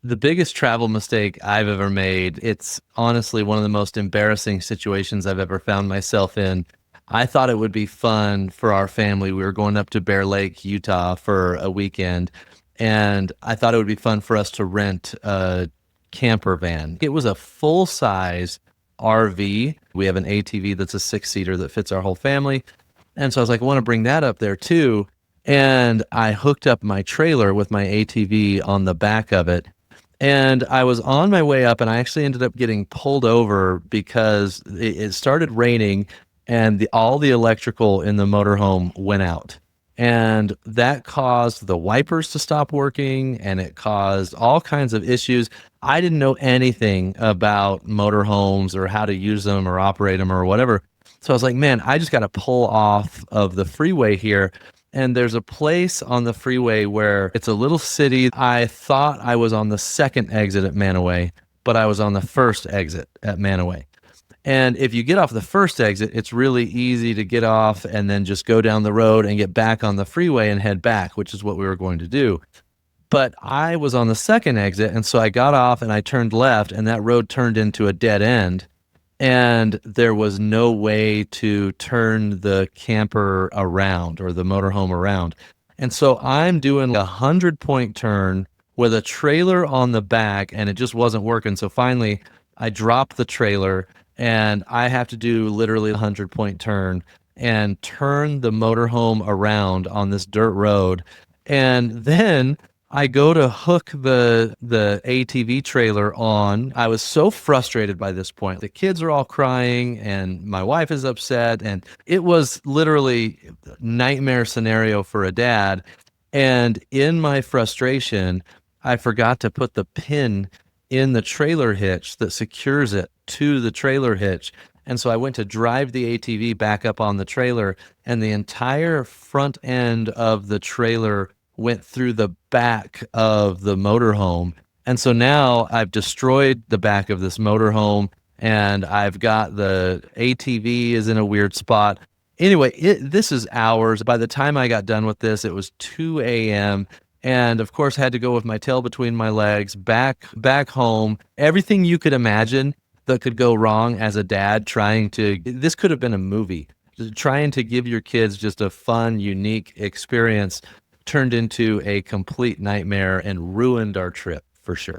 The biggest travel mistake I've ever made, it's honestly one of the most embarrassing situations I've ever found myself in. I thought it would be fun for our family. We were going up to Bear Lake, Utah for a weekend, and I thought it would be fun for us to rent a camper van. It was a full-size RV. We have an ATV that's a six-seater that fits our whole family. And so I was like, I want to bring that up there too. And I hooked up my trailer with my ATV on the back of it, and I was on my way up, and I actually ended up getting pulled over because it started raining, and all the electrical in the motorhome went out. And that caused the wipers to stop working, and it caused all kinds of issues. I didn't know anything about motorhomes or how to use them or operate them or whatever. So I was like, man, I just got to pull off of the freeway here, and there's a place on the freeway where it's a little city. I thought I was on the second exit at Manaway, but I was on the first exit at Manaway. And if you get off the first exit, it's really easy to get off and then just go down the road and get back on the freeway and head back, which is what we were going to do. But I was on the second exit, and so I got off and I turned left, and that road turned into a dead end, and there was no way to turn the camper around or the motorhome around. And so I'm doing a 100-point turn with a trailer on the back, and it just wasn't working. So finally, I dropped the trailer, and I have to do literally a 100-point turn and turn the motorhome around on this dirt road. And then I go to hook the ATV trailer on. I was so frustrated by this point. The kids are all crying and my wife is upset, and it was literally nightmare scenario for a dad. And in my frustration, I forgot to put the pin in the trailer hitch that secures it to the trailer hitch. And so I went to drive the ATV back up on the trailer, and the entire front end of the trailer went through the back of the motorhome. And so now I've destroyed the back of this motorhome, and I've got the ATV is in a weird spot. Anyway, this is hours. By the time I got done with this, it was 2 a.m. And of course, had to go with my tail between my legs back home. Everything you could imagine that could go wrong as a dad trying to, this could have been a movie. Trying to give your kids just a fun, unique experience turned into a complete nightmare and ruined our trip for sure.